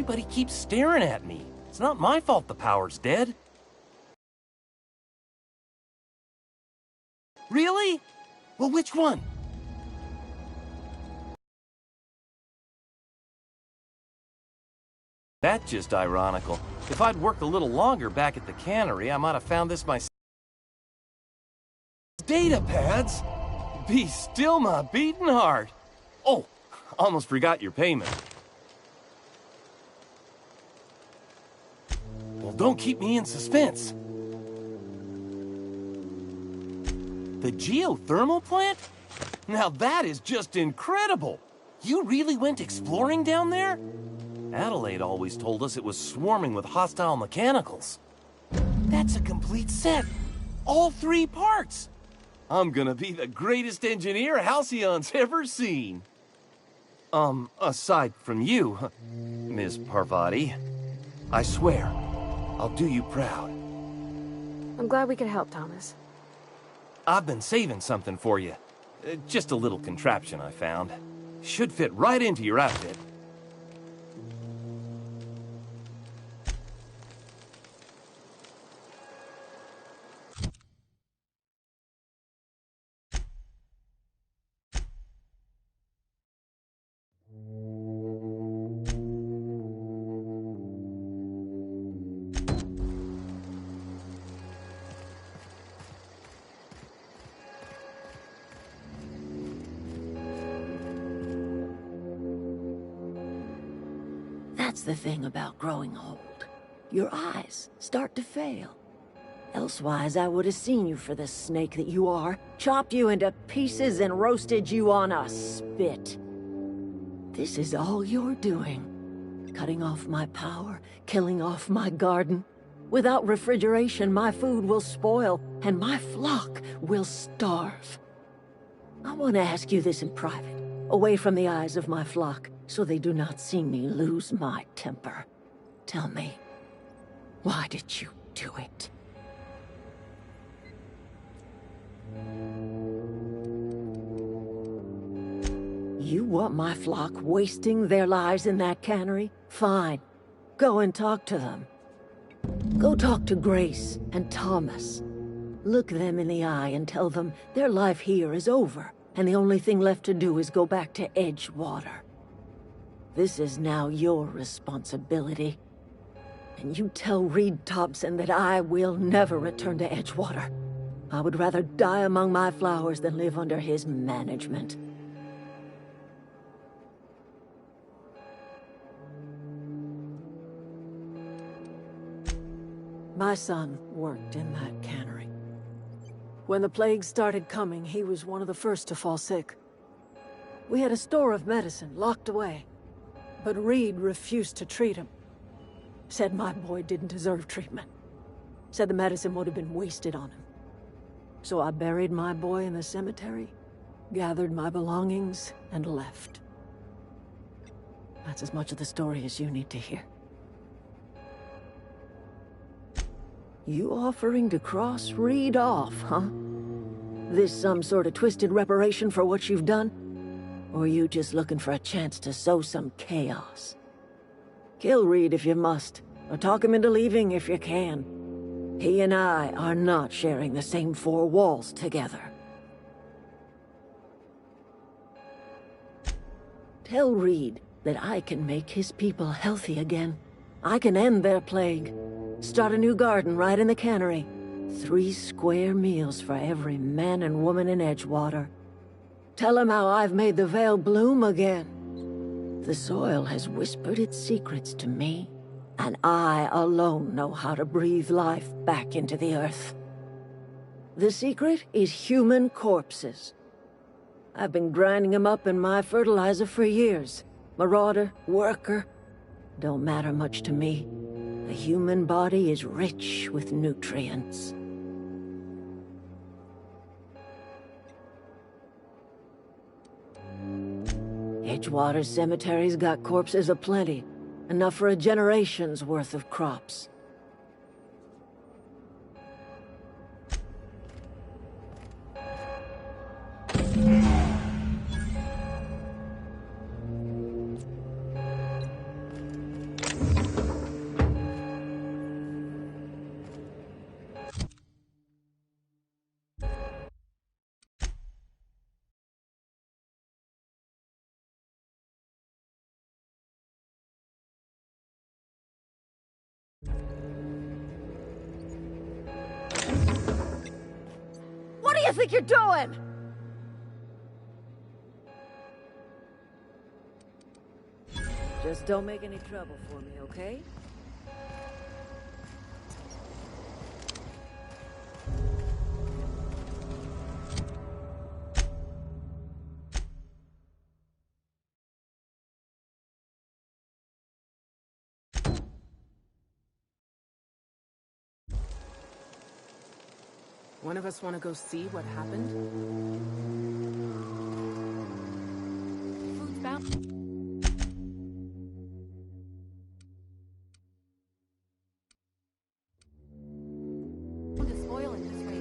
Everybody keeps staring at me. It's not my fault the power's dead. Really? Well, which one? That's just ironical. If I'd worked a little longer back at the cannery, I might have found this myself. Data pads? Be still my beating heart. Oh, almost forgot your payment. Well, don't keep me in suspense. The geothermal plant? Now that is just incredible! You really went exploring down there? Adelaide always told us it was swarming with hostile mechanicals. That's a complete set! All 3 parts! I'm gonna be the greatest engineer Halcyon's ever seen. Aside from you, Ms. Parvati, I swear, I'll do you proud. I'm glad we could help, Thomas. I've been saving something for you. Just a little contraption I found. Should fit right into your outfit. That's the thing about growing old. Your eyes start to fail. Elsewise, I would have seen you for the snake that you are, chopped you into pieces and roasted you on a spit. This is all you're doing. Cutting off my power, killing off my garden. Without refrigeration, my food will spoil, and my flock will starve. I want to ask you this in private, away from the eyes of my flock, so they do not see me lose my temper. Tell me, why did you do it? You want my flock wasting their lives in that cannery? Fine. Go and talk to them. Go talk to Grace and Thomas. Look them in the eye and tell them their life here is over, and the only thing left to do is go back to Edgewater. This is now your responsibility. And you tell Reed Thompson that I will never return to Edgewater. I would rather die among my flowers than live under his management. My son worked in that cannery. When the plague started coming, he was one of the first to fall sick. We had a store of medicine locked away, but Reed refused to treat him. Said my boy didn't deserve treatment. Said the medicine would have been wasted on him. So I buried my boy in the cemetery, gathered my belongings, and left. That's as much of the story as you need to hear. You offering to cross Reed off, huh? This some sort of twisted reparation for what you've done? Or you just looking for a chance to sow some chaos? Kill Reed if you must, or talk him into leaving if you can. He and I are not sharing the same 4 walls together. Tell Reed that I can make his people healthy again. I can end their plague. Start a new garden right in the cannery. 3 square meals for every man and woman in Edgewater. Tell him how I've made the Vale bloom again. The soil has whispered its secrets to me, and I alone know how to breathe life back into the earth. The secret is human corpses. I've been grinding them up in my fertilizer for years. Marauder, worker, don't matter much to me. The human body is rich with nutrients. Edgewater Cemetery's got corpses aplenty, enough for a generation's worth of crops. do you think you're doing? Just don't make any trouble for me, okay? One of us want to go see what happened? Food's bound. To spoil it this way.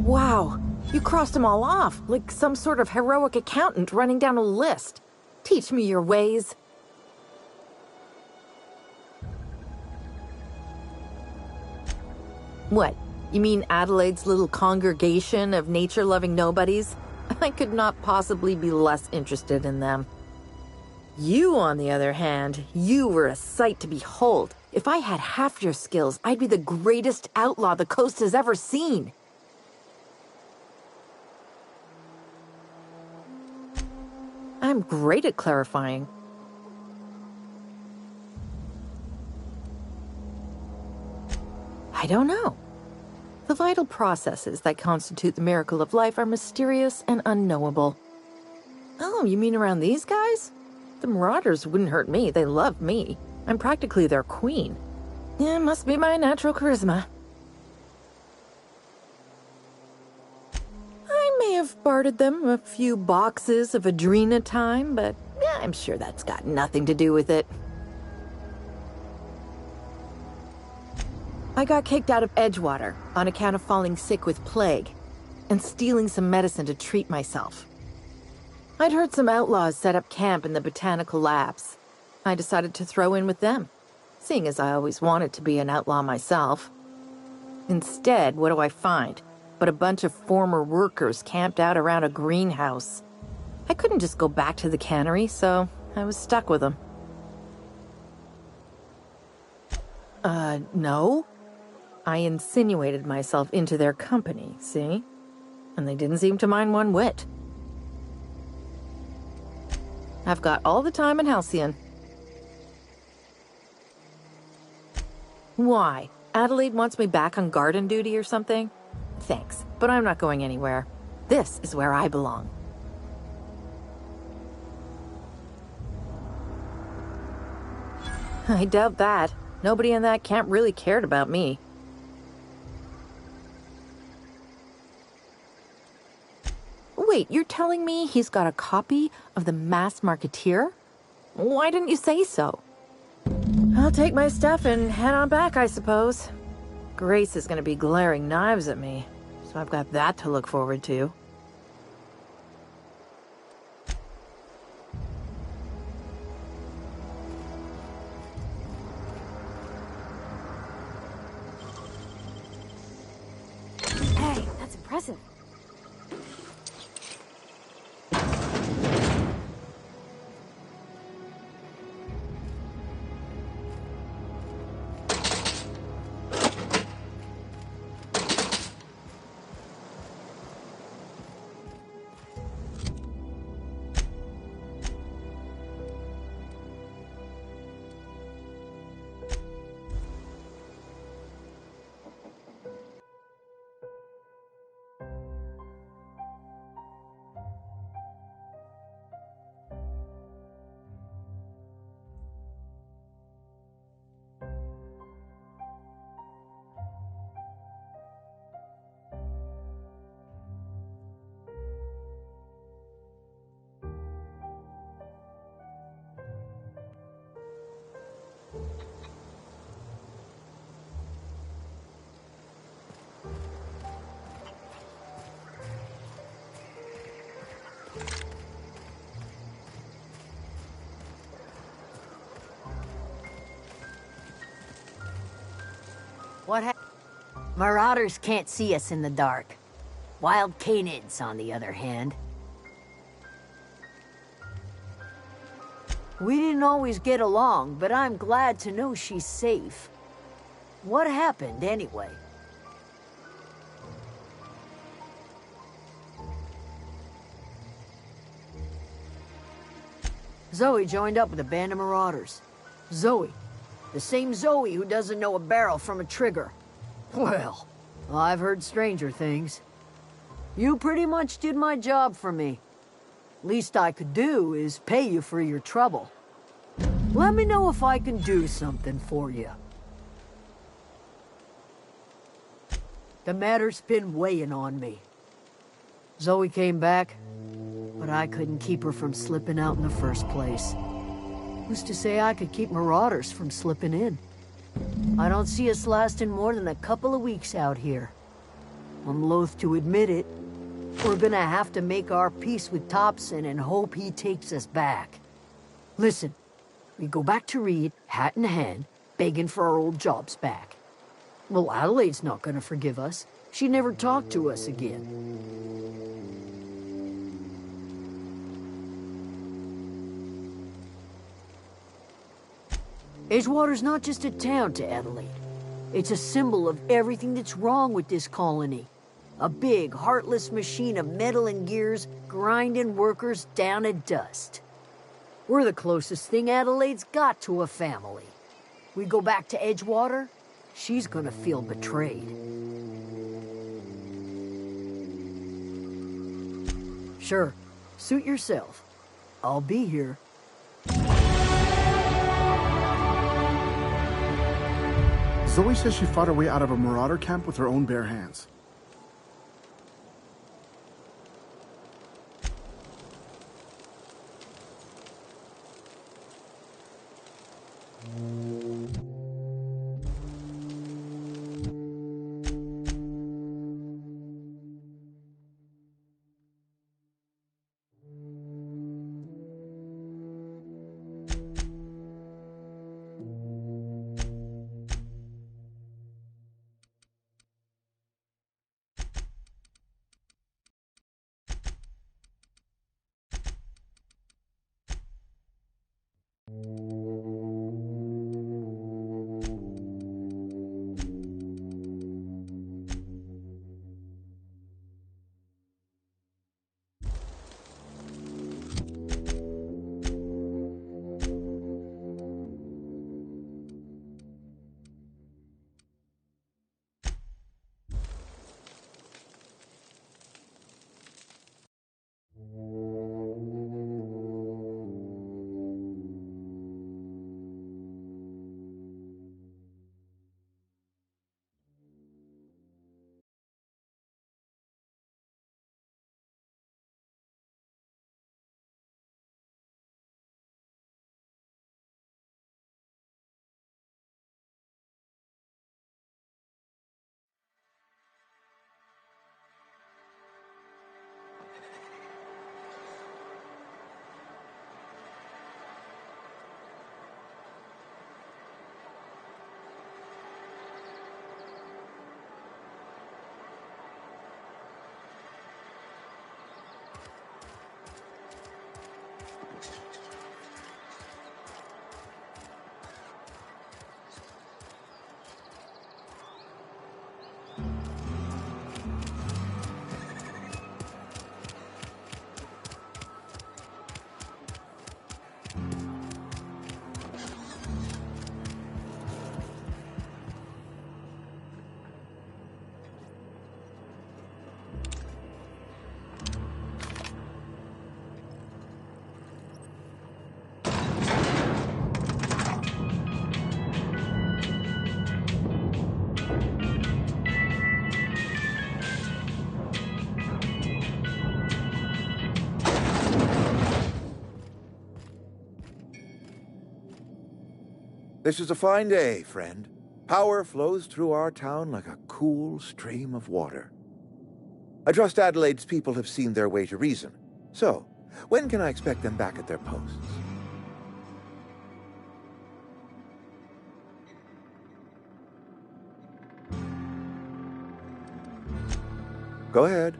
Wow, you crossed them all off, like some sort of heroic accountant running down a list. Teach me your ways. What? You mean Adelaide's little congregation of nature-loving nobodies? I could not possibly be less interested in them. You, on the other hand, you were a sight to behold. If I had half your skills, I'd be the greatest outlaw the coast has ever seen. I'm great at clarifying. I don't know. The vital processes that constitute the miracle of life are mysterious and unknowable. Oh, you mean around these guys? The Marauders wouldn't hurt me. They love me. I'm practically their queen. Yeah, must be my natural charisma. I may have bartered them a few boxes of Adrena time, but yeah, I'm sure that's got nothing to do with it. I got kicked out of Edgewater on account of falling sick with plague and stealing some medicine to treat myself. I'd heard some outlaws set up camp in the botanical labs. I decided to throw in with them, seeing as I always wanted to be an outlaw myself. Instead, what do I find but a bunch of former workers camped out around a greenhouse? I couldn't just go back to the cannery, so I was stuck with them. No. I insinuated myself into their company, see? And they didn't seem to mind one whit. I've got all the time in Halcyon. Why? Adelaide wants me back on garden duty or something? Thanks, but I'm not going anywhere. This is where I belong. I doubt that. Nobody in that camp really cared about me. Wait, you're telling me he's got a copy of the Mass Marketeer? Why didn't you say so? I'll take my stuff and head on back, I suppose. Grace is going to be glaring knives at me, so I've got that to look forward to. Hey, that's impressive. What happened? Marauders can't see us in the dark. Wild canids, on the other hand. We didn't always get along, but I'm glad to know she's safe. What happened, anyway? Zoe joined up with a band of marauders. Zoe. The same Zoe who doesn't know a barrel from a trigger. Well, I've heard stranger things. You pretty much did my job for me. Least I could do is pay you for your trouble. Let me know if I can do something for you. The matter's been weighing on me. Zoe came back, but I couldn't keep her from slipping out in the first place. Who's to say I could keep marauders from slipping in? I don't see us lasting more than a couple of weeks out here. I'm loath to admit it. We're gonna have to make our peace with Topson and hope he takes us back. Listen, we go back to Reed, hat in hand, begging for our old jobs back. Well, Adelaide's not gonna forgive us. She never talked to us again. Edgewater's not just a town to Adelaide. It's a symbol of everything that's wrong with this colony. A big, heartless machine of metal and gears grinding workers down to dust. We're the closest thing Adelaide's got to a family. We go back to Edgewater, she's gonna feel betrayed. Sure, suit yourself. I'll be here. Zoe says she fought her way out of a marauder camp with her own bare hands. This is a fine day, friend. Power flows through our town like a cool stream of water. I trust Adelaide's people have seen their way to reason. So, when can I expect them back at their posts? Go ahead.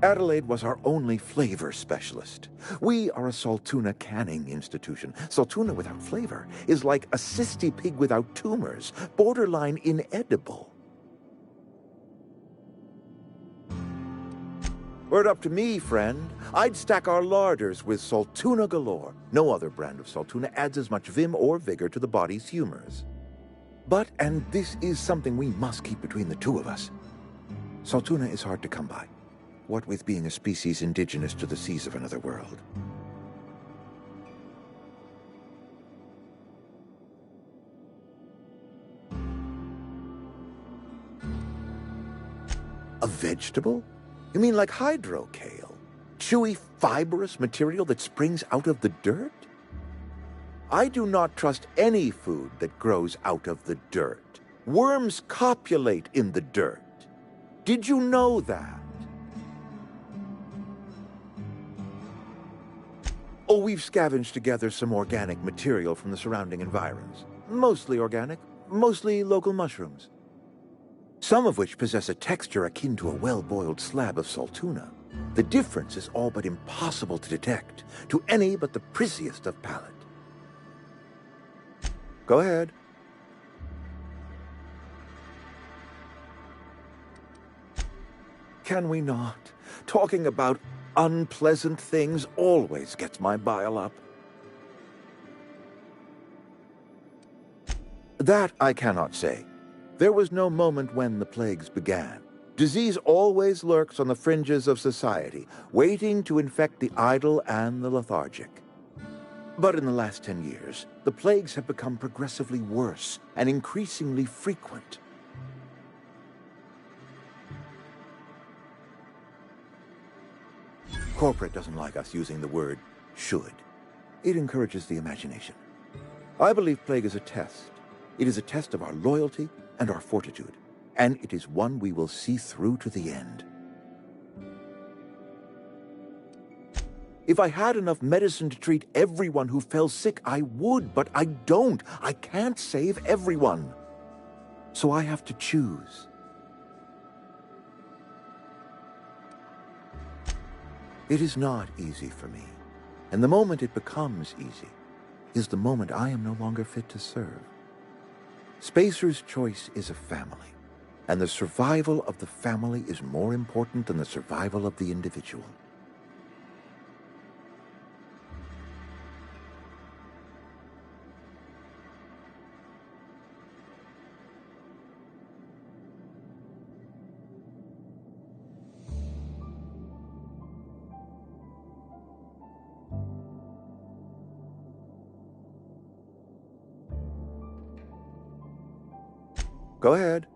Adelaide was our only flavor specialist. We are a Saltuna canning institution. Saltuna without flavor is like a cysty pig without tumors, borderline inedible. Were it up to me, friend, I'd stack our larders with Saltuna galore. No other brand of Saltuna adds as much vim or vigor to the body's humors. But, and this is something we must keep between the two of us, Saltuna is hard to come by. What with being a species indigenous to the seas of another world. A vegetable? You mean like hydrocale? Chewy, fibrous material that springs out of the dirt? I do not trust any food that grows out of the dirt. Worms copulate in the dirt. Did you know that? Oh, we've scavenged together some organic material from the surrounding environs. Mostly organic, mostly local mushrooms. Some of which possess a texture akin to a well-boiled slab of Saltuna. The difference is all but impossible to detect to any but the prissiest of palate. Go ahead. Can we not? Talking about unpleasant things always gets my bile up. That I cannot say. There was no moment when the plagues began. Disease always lurks on the fringes of society, waiting to infect the idle and the lethargic. But in the last 10 years, the plagues have become progressively worse and increasingly frequent. Corporate doesn't like us using the word should. It encourages the imagination. I believe plague is a test. It is a test of our loyalty and our fortitude, and it is one we will see through to the end. If I had enough medicine to treat everyone who fell sick, I would, but I don't. I can't save everyone. So I have to choose. It is not easy for me, and the moment it becomes easy is the moment I am no longer fit to serve. Spacer's choice is a family, and the survival of the family is more important than the survival of the individual. Go ahead.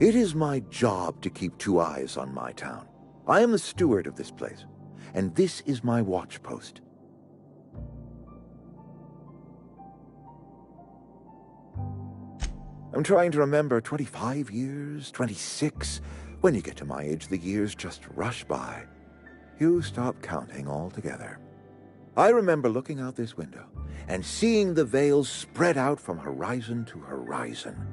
It is my job to keep two eyes on my town. I am the steward of this place, and this is my watch post. I'm trying to remember 25 years, 26. When you get to my age, the years just rush by. You stop counting altogether. I remember looking out this window and seeing the veils spread out from horizon to horizon.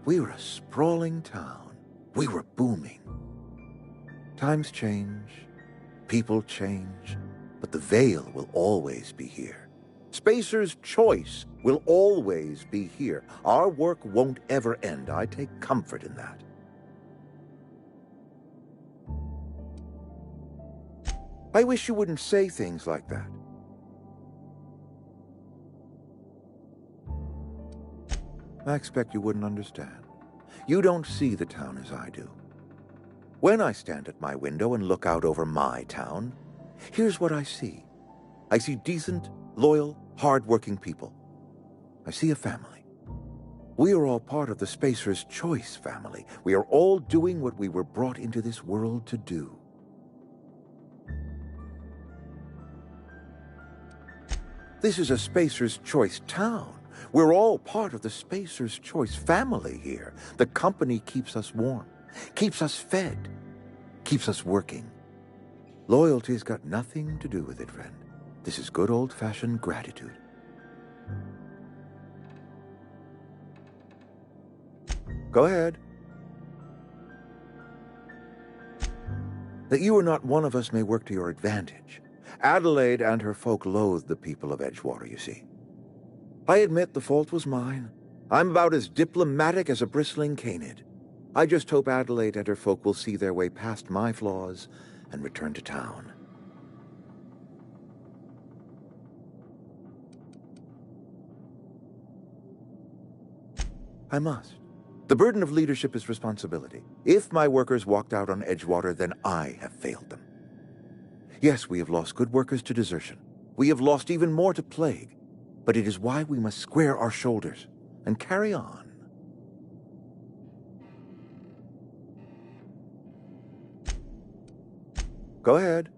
We were a sprawling town. We were booming. Times change, people change, but the veil will always be here. Spacer's choice will always be here. Our work won't ever end. I take comfort in that. I wish you wouldn't say things like that. I expect you wouldn't understand. You don't see the town as I do. When I stand at my window and look out over my town, here's what I see. I see decent, loyal, hard-working people. I see a family. We are all part of the Spacer's Choice family. We are all doing what we were brought into this world to do. This is a Spacer's Choice town. We're all part of the Spacer's Choice family here. The company keeps us warm, keeps us fed, keeps us working. Loyalty's got nothing to do with it, friend. This is good old-fashioned gratitude. Go ahead. That you are not one of us may work to your advantage. Adelaide and her folk loathe the people of Edgewater, you see. I admit the fault was mine. I'm about as diplomatic as a bristling canid. I just hope Adelaide and her folk will see their way past my flaws and return to town. I must. The burden of leadership is responsibility. If my workers walked out on Edgewater, then I have failed them. Yes, we have lost good workers to desertion. We have lost even more to plague. But it is why we must square our shoulders and carry on. Go ahead.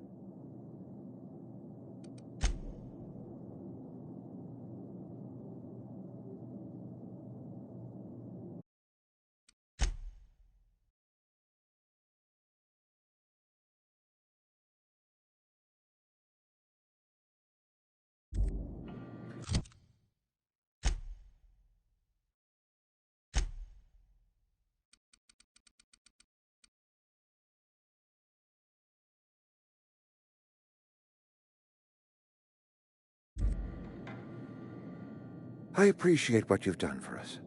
I appreciate what you've done for us.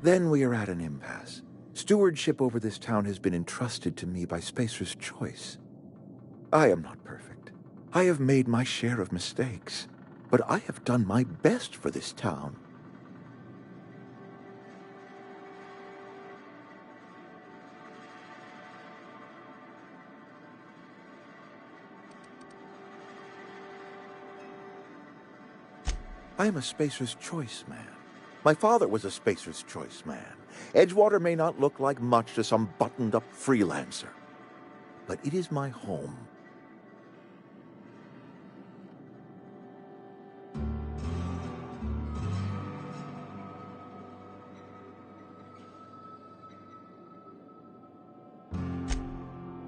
Then we are at an impasse. Stewardship over this town has been entrusted to me by Spacer's Choice. I am not perfect. I have made my share of mistakes. But I have done my best for this town. I am a Spacer's Choice man. My father was a Spacer's Choice man. Edgewater may not look like much to some buttoned-up freelancer, but it is my home.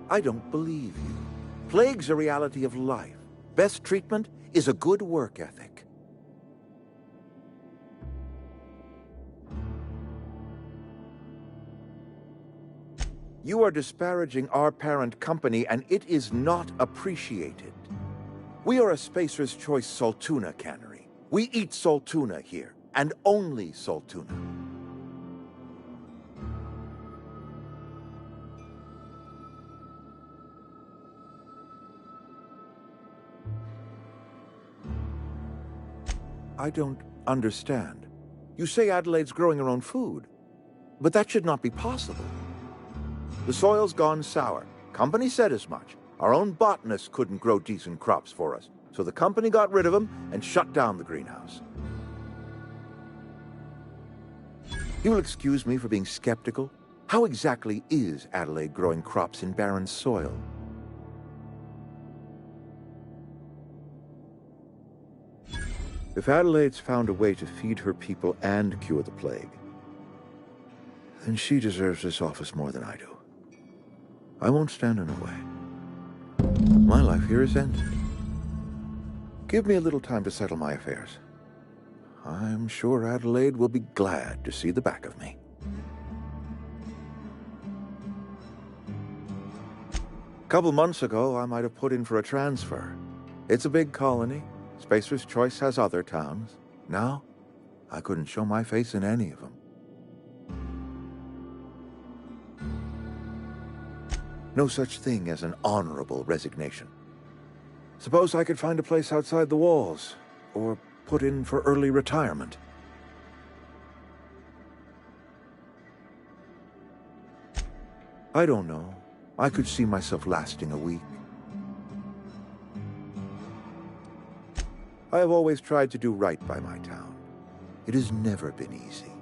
I don't believe you. Plague's a reality of life. Best treatment is a good work ethic. You are disparaging our parent company, and it is not appreciated. We are a Spacer's Choice Saltuna cannery. We eat Saltuna here, and only Saltuna. I don't understand. You say Adelaide's growing her own food, but that should not be possible. The soil's gone sour. Company said as much. Our own botanists couldn't grow decent crops for us, so the company got rid of them and shut down the greenhouse. You will excuse me for being skeptical. How exactly is Adelaide growing crops in barren soil? If Adelaide's found a way to feed her people and cure the plague, then she deserves this office more than I do. I won't stand in her way. My life here is ended. Give me a little time to settle my affairs. I'm sure Adelaide will be glad to see the back of me. A couple months ago, I might have put in for a transfer. It's a big colony. Spacer's Choice has other towns. Now, I couldn't show my face in any of them. No such thing as an honorable resignation. Suppose I could find a place outside the walls, or put in for early retirement. I don't know. I could see myself lasting a week. I have always tried to do right by my town. It has never been easy.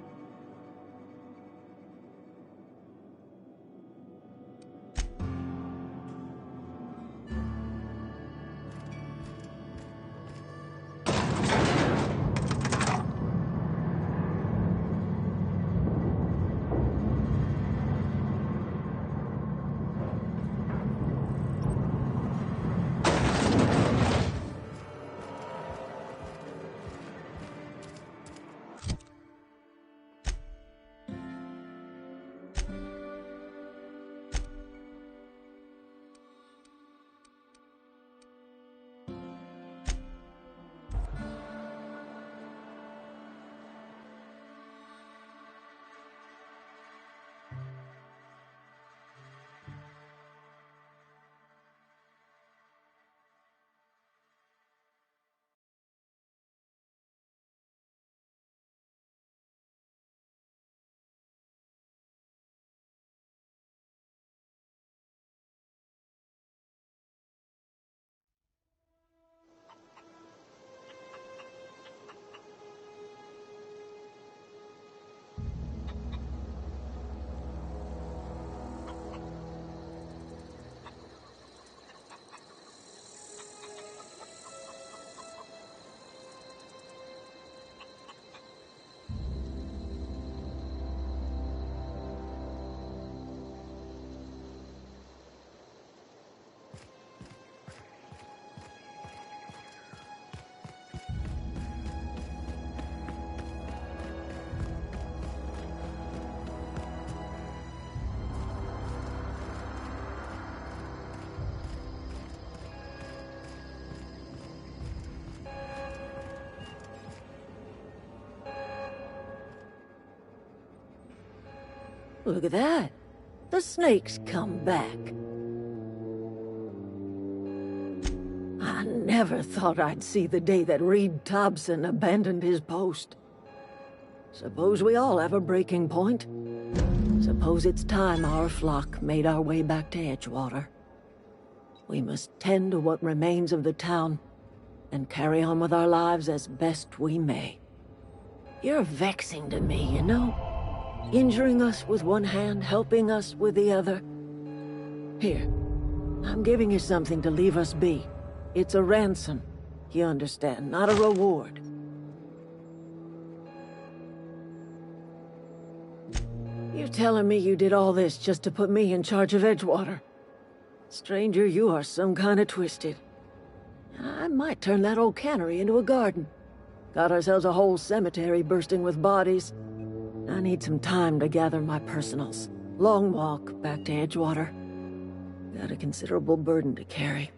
Look at that. The snake's come back. I never thought I'd see the day that Reed Thompson abandoned his post. Suppose we all have a breaking point. Suppose it's time our flock made our way back to Edgewater. We must tend to what remains of the town and carry on with our lives as best we may. You're vexing to me, you know? Injuring us with one hand, helping us with the other. Here, I'm giving you something to leave us be. It's a ransom, you understand, not a reward. You're telling me you did all this just to put me in charge of Edgewater? Stranger, you are some kind of twisted. I might turn that old cannery into a garden. Got ourselves a whole cemetery bursting with bodies. I need some time to gather my personals. Long walk back to Edgewater. Got a considerable burden to carry.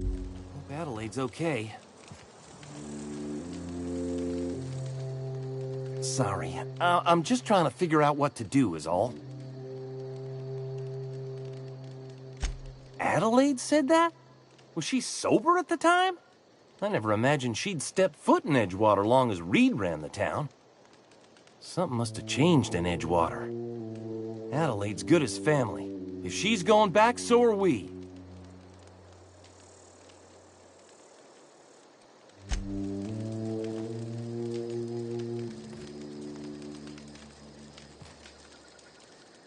Hope Adelaide's okay. Sorry. I'm just trying to figure out what to do is all. Adelaide said that? Was she sober at the time? I never imagined she'd step foot in Edgewater long as Reed ran the town. Something must have changed in Edgewater. Adelaide's good as family. If she's going back, so are we.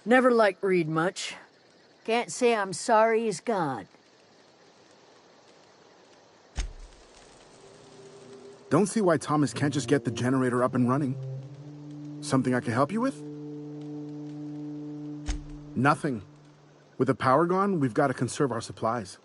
Never liked Reed much. Can't say I'm sorry he's gone. Don't see why Thomas can't just get the generator up and running. Something I can help you with? Nothing. With the power gone, we've got to conserve our supplies.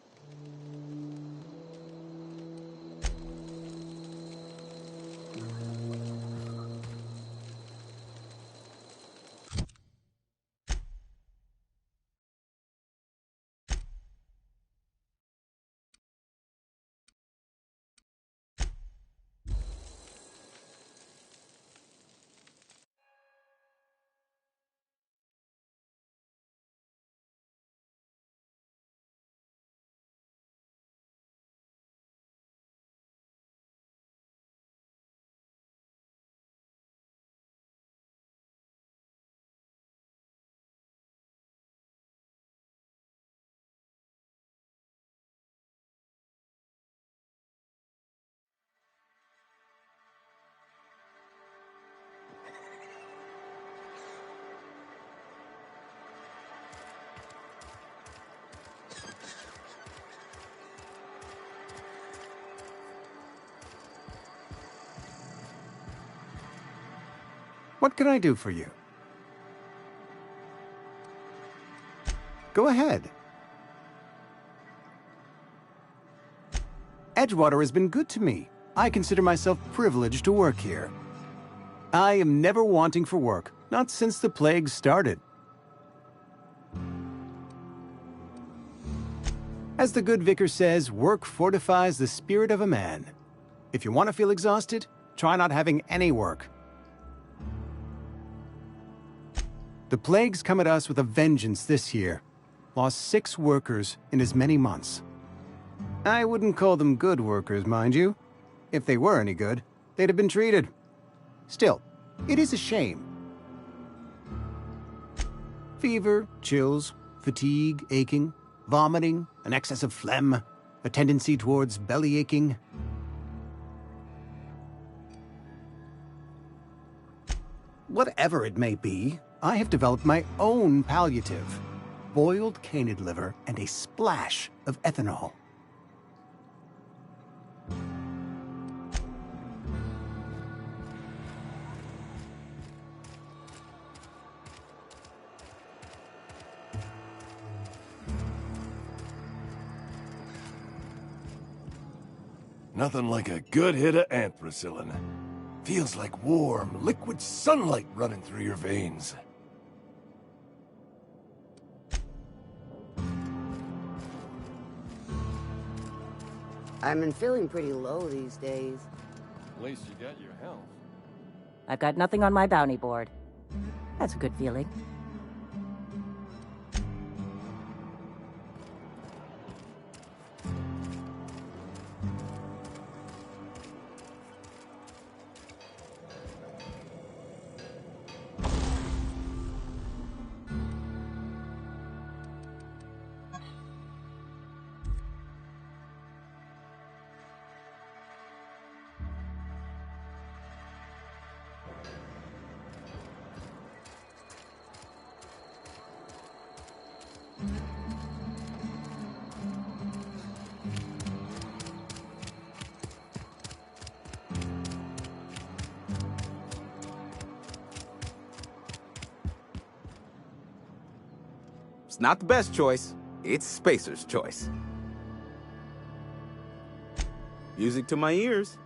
What can I do for you? Go ahead. Edgewater has been good to me. I consider myself privileged to work here. I am never wanting for work, not since the plague started. As the good vicar says, work fortifies the spirit of a man. If you want to feel exhausted, try not having any work. The plague's come at us with a vengeance this year. Lost 6 workers in as many months. I wouldn't call them good workers, mind you. If they were any good, they'd have been treated. Still, it is a shame. Fever, chills, fatigue, aching, vomiting, an excess of phlegm, a tendency towards belly aching. Whatever it may be, I have developed my own palliative. Boiled canid liver and a splash of ethanol. Nothing like a good hit of anthracillin. Feels like warm, liquid sunlight running through your veins. I've been feeling pretty low these days. At least you got your health. I've got nothing on my bounty board. That's a good feeling. It's not the best choice. It's Spacer's choice. Music to my ears.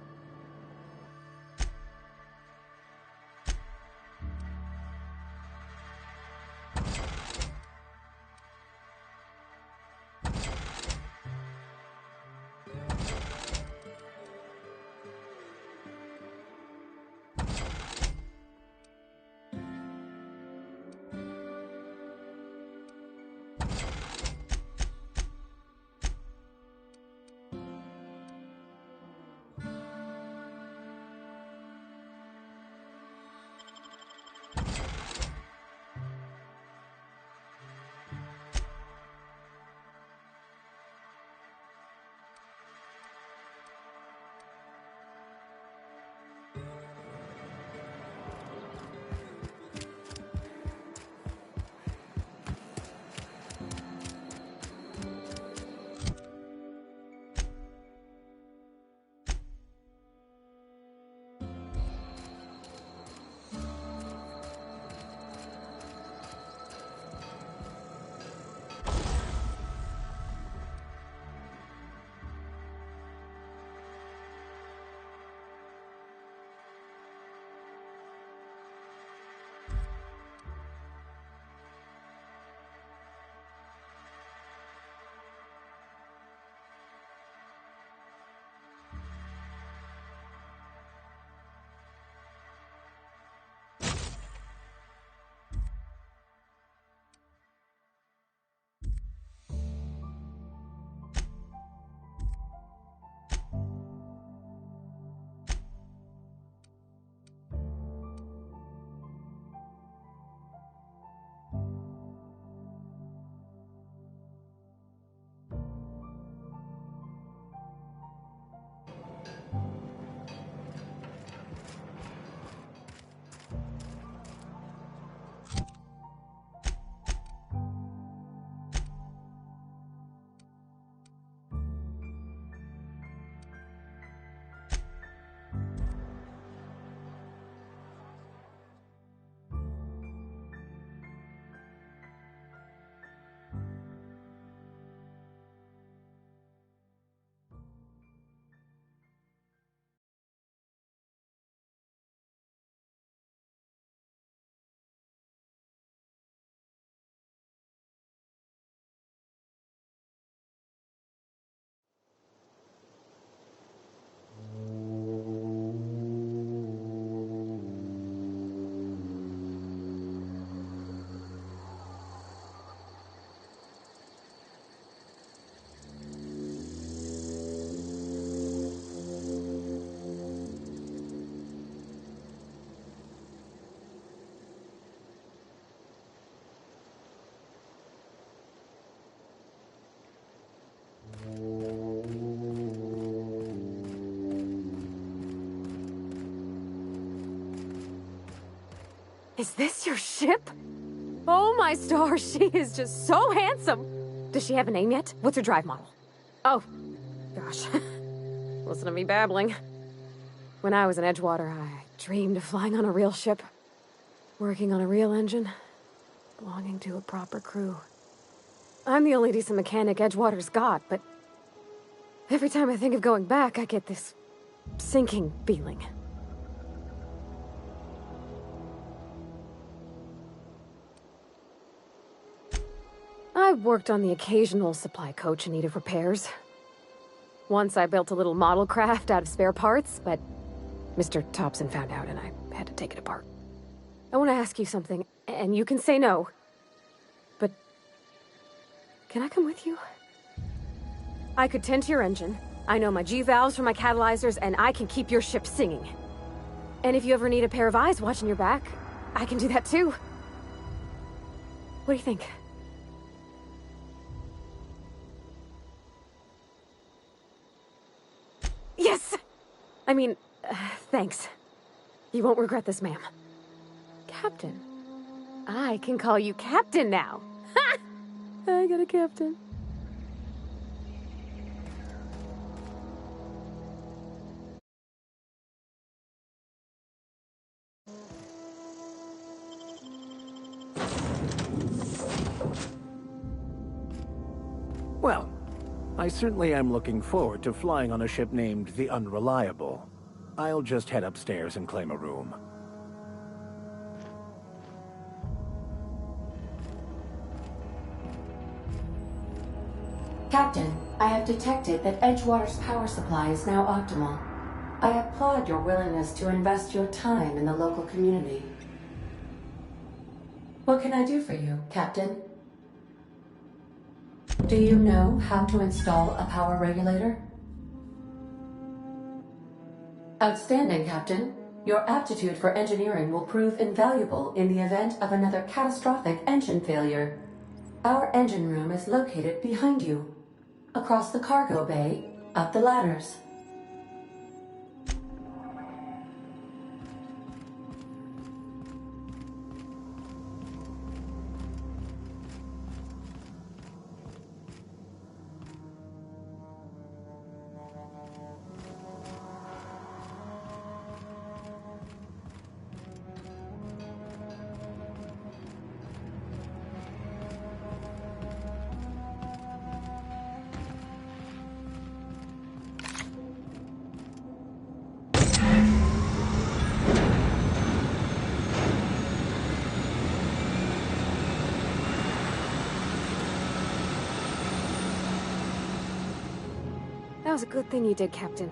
Is this your ship? Oh my stars, she is just so handsome. Does she have a name yet? What's her drive model? Oh, gosh. Listen to me babbling. When I was in Edgewater, I dreamed of flying on a real ship, working on a real engine, belonging to a proper crew. I'm the only decent mechanic Edgewater's got, but Every time I think of going back, I get this sinking feeling. I worked on the occasional supply coach in need of repairs. Once I built a little model craft out of spare parts, but Mr. Thompson found out and I had to take it apart. I want to ask you something, and you can say no. But can I come with you? I could tend to your engine. I know my G-valves for my catalyzers, and I can keep your ship singing. And if you ever need a pair of eyes watching your back, I can do that too. What do you think? Yes! I mean, thanks. You won't regret this, ma'am. Captain. I can call you Captain now. Ha! I got a captain. Well, I certainly am looking forward to flying on a ship named the Unreliable. I'll just head upstairs and claim a room. Captain, I have detected that Edgewater's power supply is now optimal. I applaud your willingness to invest your time in the local community. What can I do for you, Captain? Do you know how to install a power regulator? Outstanding, Captain. Your aptitude for engineering will prove invaluable in the event of another catastrophic engine failure. Our engine room is located behind you. Across the cargo bay, up the ladders. That was a good thing you did, Captain.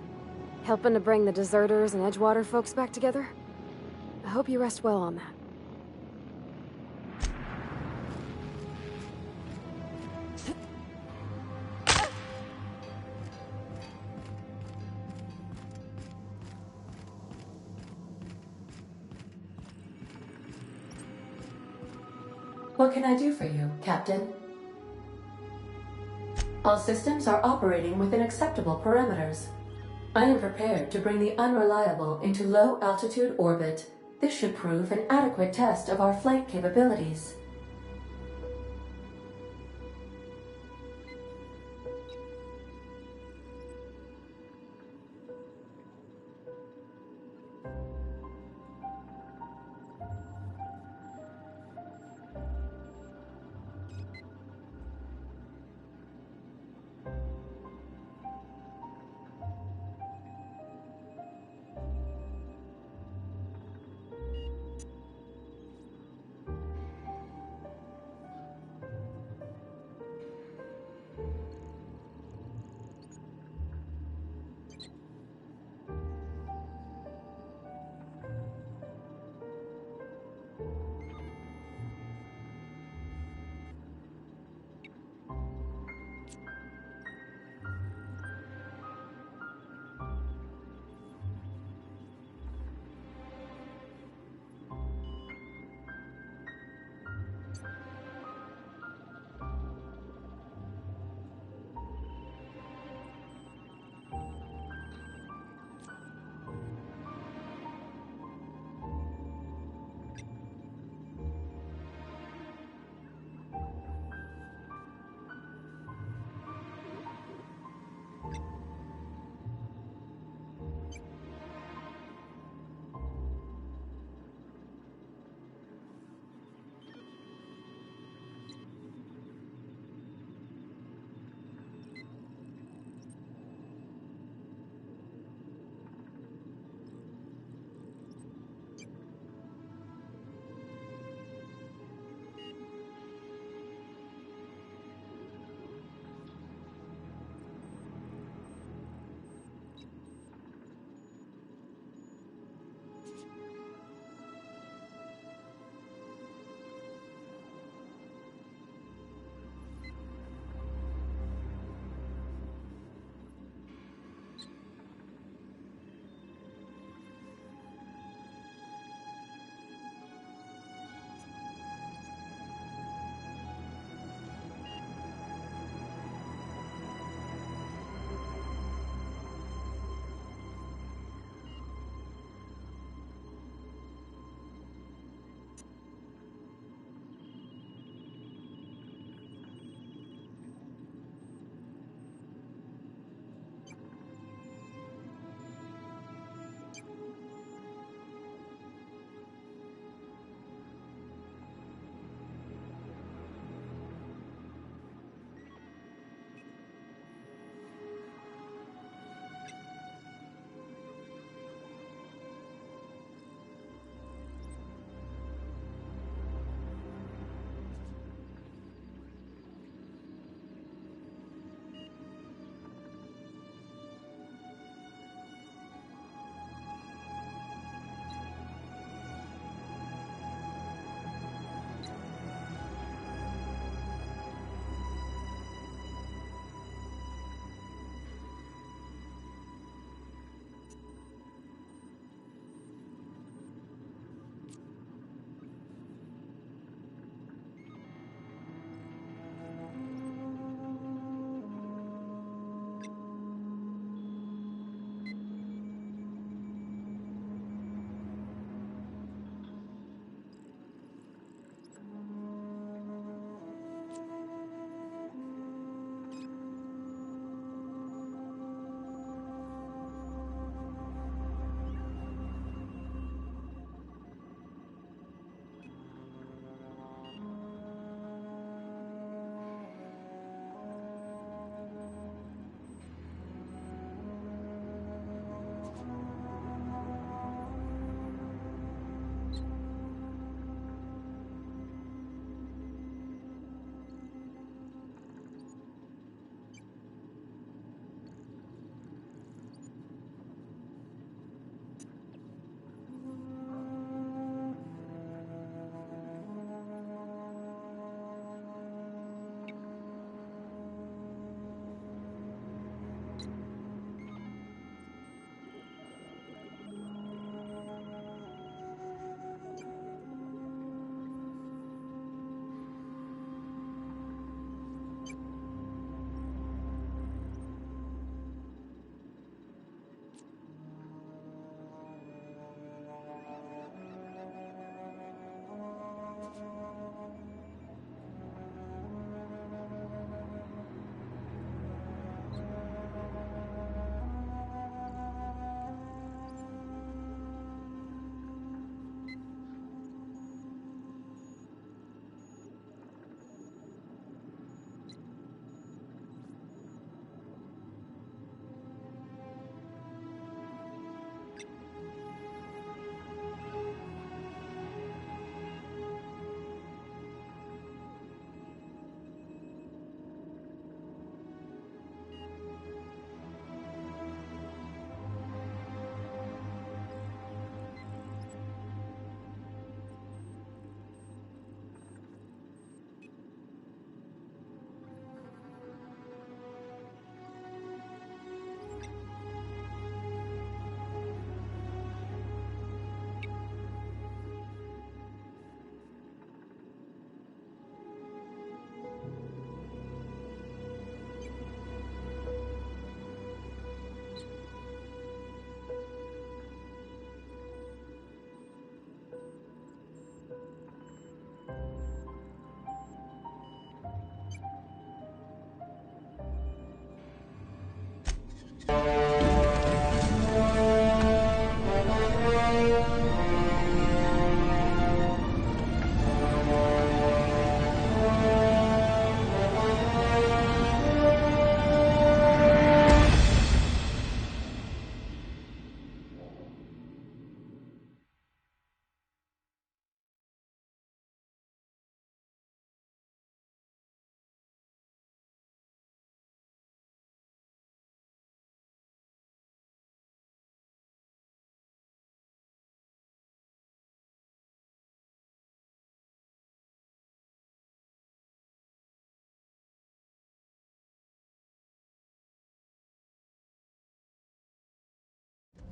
Helping to bring the deserters and Edgewater folks back together. I hope you rest well on that. What can I do for you, Captain? All systems are operating within acceptable parameters. I am prepared to bring the Unreliable into low-altitude orbit. This should prove an adequate test of our flight capabilities.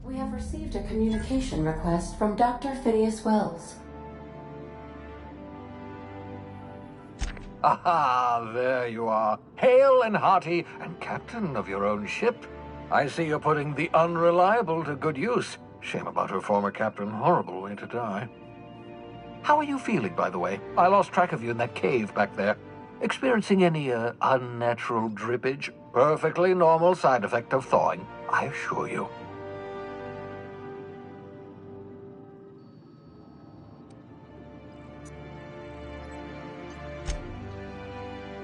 We have received a communication request from Dr. Phineas Wells. Aha, there you are. Hale and hearty, and captain of your own ship. I see you're putting the Unreliable to good use. Shame about her former captain. Horrible way to die. How are you feeling, by the way? I lost track of you in that cave back there. Experiencing any, unnatural drippage? Perfectly normal side effect of thawing, I assure you.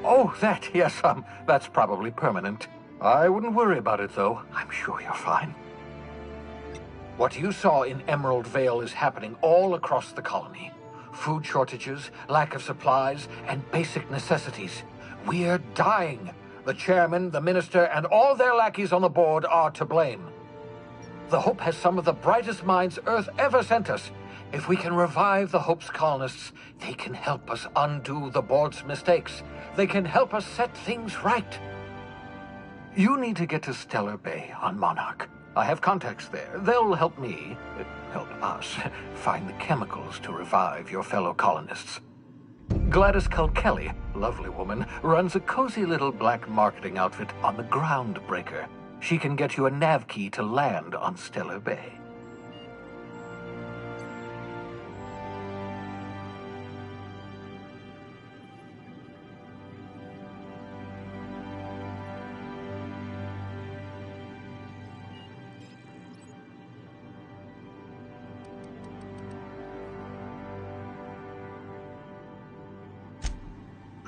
Oh, yes, that's probably permanent. I wouldn't worry about it, though. I'm sure you're fine. What you saw in Emerald Vale is happening all across the colony. Food shortages, lack of supplies, and basic necessities. We're dying. The chairman, the minister, and all their lackeys on the board are to blame. The Hope has some of the brightest minds Earth ever sent us. If we can revive the Hope's colonists, they can help us undo the board's mistakes. They can help us set things right. You need to get to Stellar Bay on Monarch. I have contacts there. They'll help us, find the chemicals to revive your fellow colonists. Gladys Culkelly, lovely woman, runs a cozy little black marketing outfit on the Groundbreaker. She can get you a nav key to land on Stellar Bay.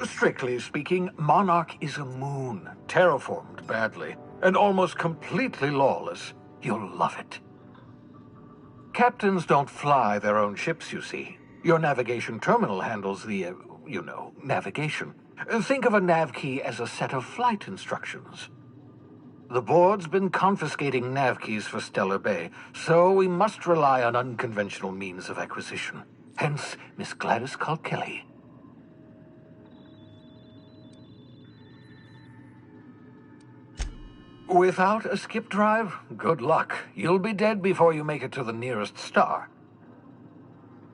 Strictly speaking, Monarch is a moon, terraformed badly, and almost completely lawless. You'll love it. Captains don't fly their own ships, you see. Your navigation terminal handles the, navigation. Think of a nav key as a set of flight instructions. The board's been confiscating nav keys for Stellar Bay, so we must rely on unconventional means of acquisition. Hence, Miss Gladys Culkelly. Without a skip drive, good luck. You'll be dead before you make it to the nearest star.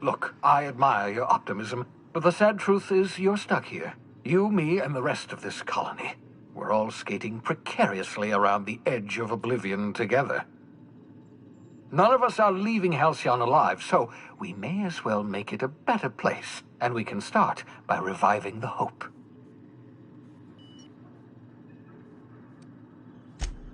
Look, I admire your optimism, but the sad truth is you're stuck here. You, me, and the rest of this colony. We're all skating precariously around the edge of oblivion together. None of us are leaving Halcyon alive, so we may as well make it a better place, and we can start by reviving the Hope.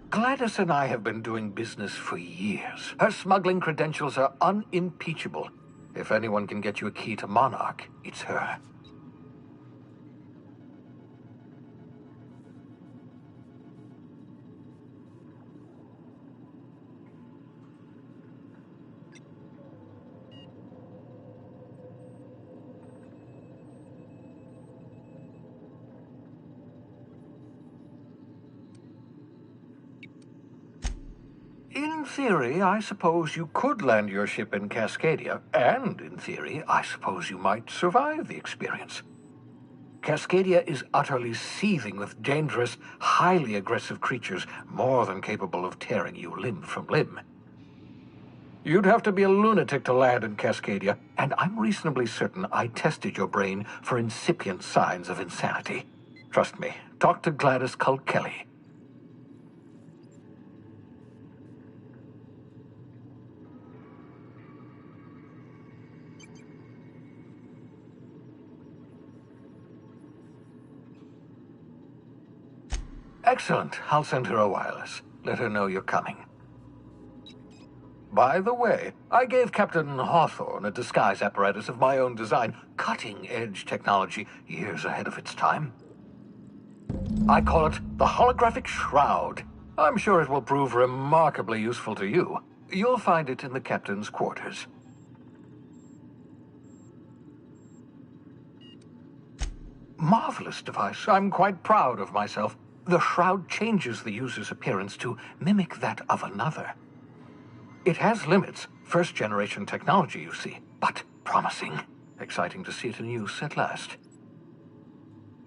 Gladys and I have been doing business for years. Her smuggling credentials are unimpeachable. If anyone can get you a key to Monarch, it's her. In theory, I suppose you could land your ship in Cascadia, and in theory, I suppose you might survive the experience. Cascadia is utterly seething with dangerous, highly aggressive creatures, more than capable of tearing you limb from limb. You'd have to be a lunatic to land in Cascadia, and I'm reasonably certain I tested your brain for incipient signs of insanity. Trust me, talk to Gladys Culkelly. Excellent. I'll send her a wireless. let her know you're coming. By the way, I gave Captain Hawthorne a disguise apparatus of my own design, cutting-edge technology years ahead of its time. I call it the Holographic Shroud. I'm sure it will prove remarkably useful to you. You'll find it in the captain's quarters. Marvelous device. I'm quite proud of myself. The shroud changes the user's appearance to mimic that of another. It has limits. First-generation technology, you see, but promising. Exciting to see it in use at last.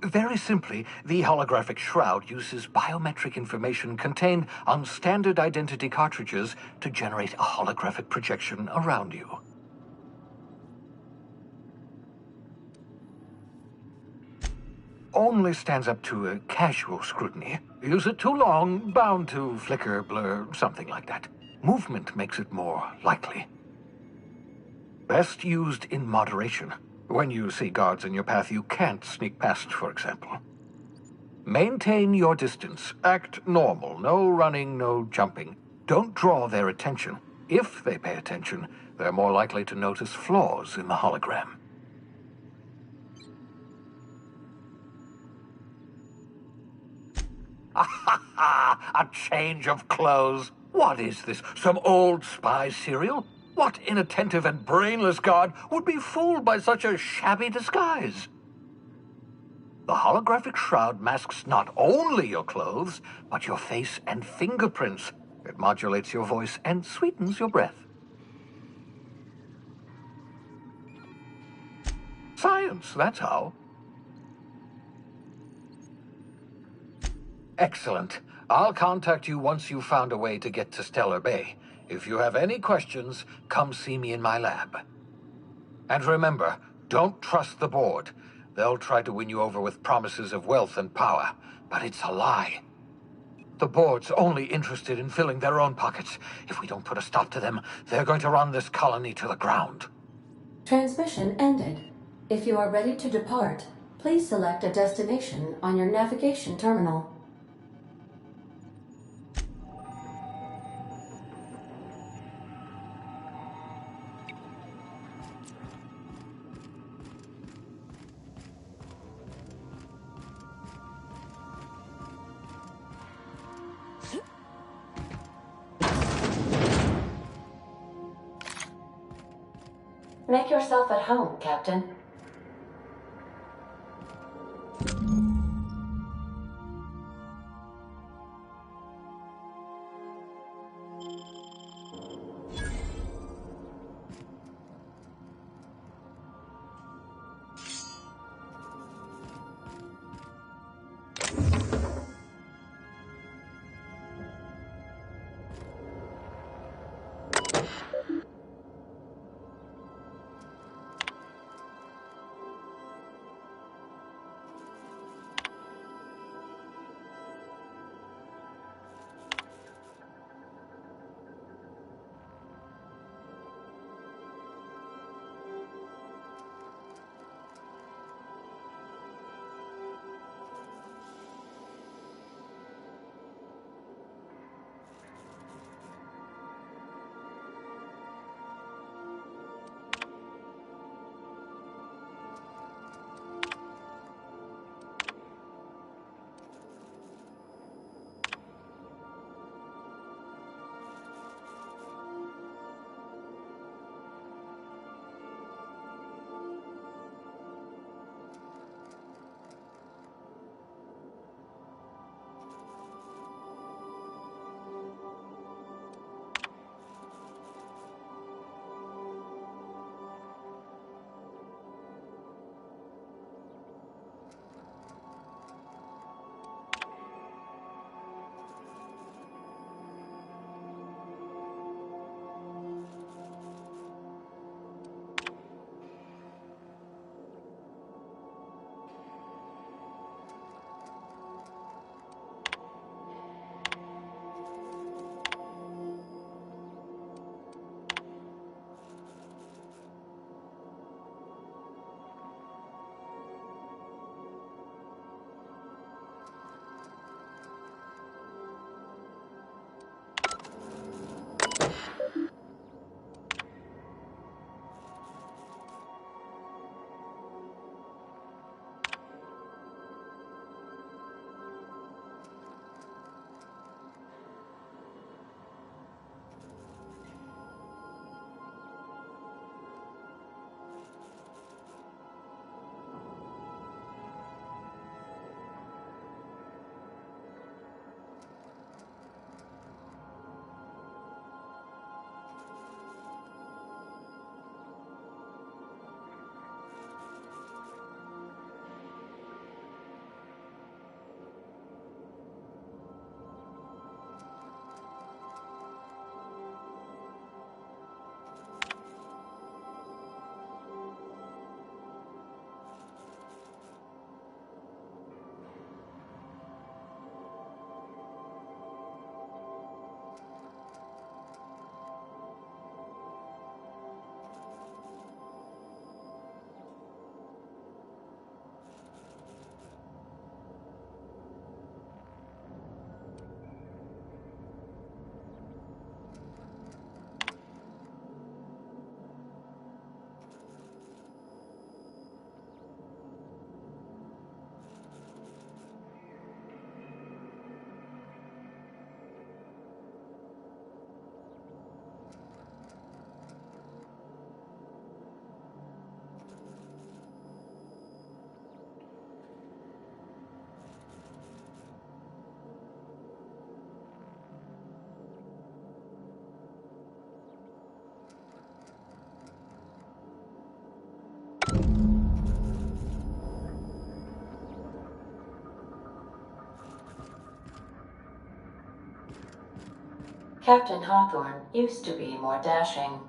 Very simply, the holographic shroud uses biometric information contained on standard identity cartridges to generate a holographic projection around you. Only stands up to a casual scrutiny. Use it too long, bound to flicker, blur, something like that. Movement makes it more likely. Best used in moderation. When you see guards in your path you can't sneak past, for example. Maintain your distance. Act normal. No running, no jumping. Don't draw their attention. If they pay attention, they're more likely to notice flaws in the hologram. A change of clothes. What is this? Some old spy serial? What inattentive and brainless guard would be fooled by such a shabby disguise? The holographic shroud masks not only your clothes, but your face and fingerprints. It modulates your voice and sweetens your breath. Science, that's how. Excellent. I'll contact you once you've found a way to get to Stellar Bay. If you have any questions, come see me in my lab. And remember, don't trust the board. They'll try to win you over with promises of wealth and power, but it's a lie. The board's only interested in filling their own pockets. If we don't put a stop to them, they're going to run this colony to the ground. Transmission ended. If you are ready to depart, please select a destination on your navigation terminal. Make yourself at home, Captain. Captain Hawthorne used to be more dashing.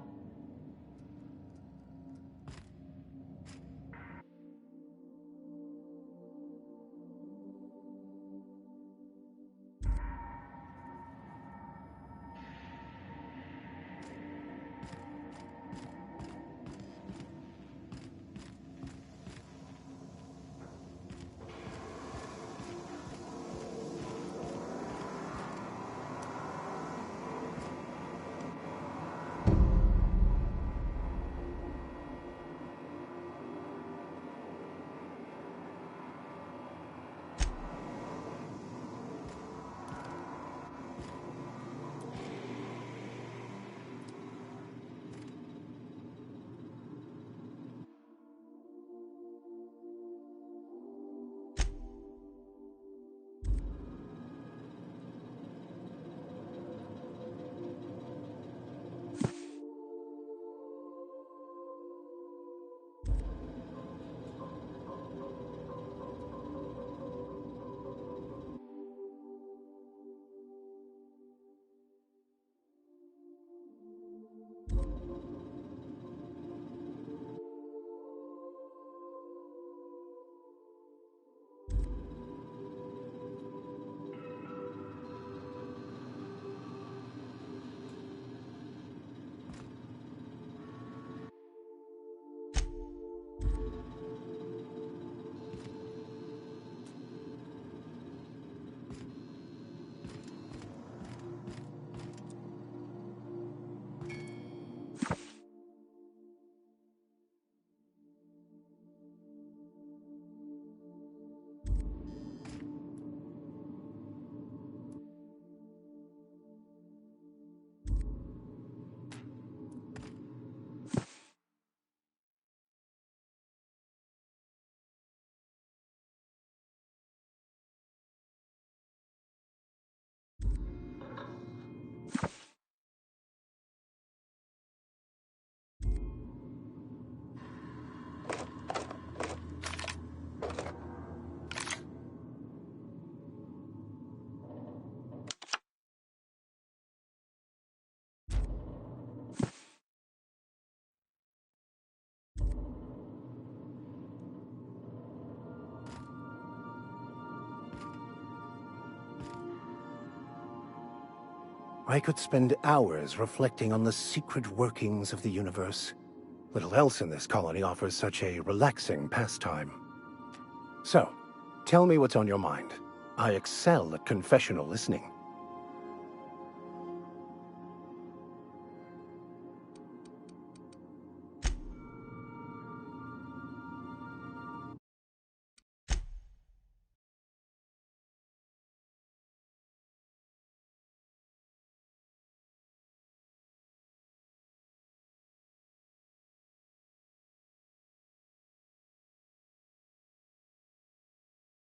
I could spend hours reflecting on the secret workings of the universe. Little else in this colony offers such a relaxing pastime. So, tell me what's on your mind. I excel at confessional listening.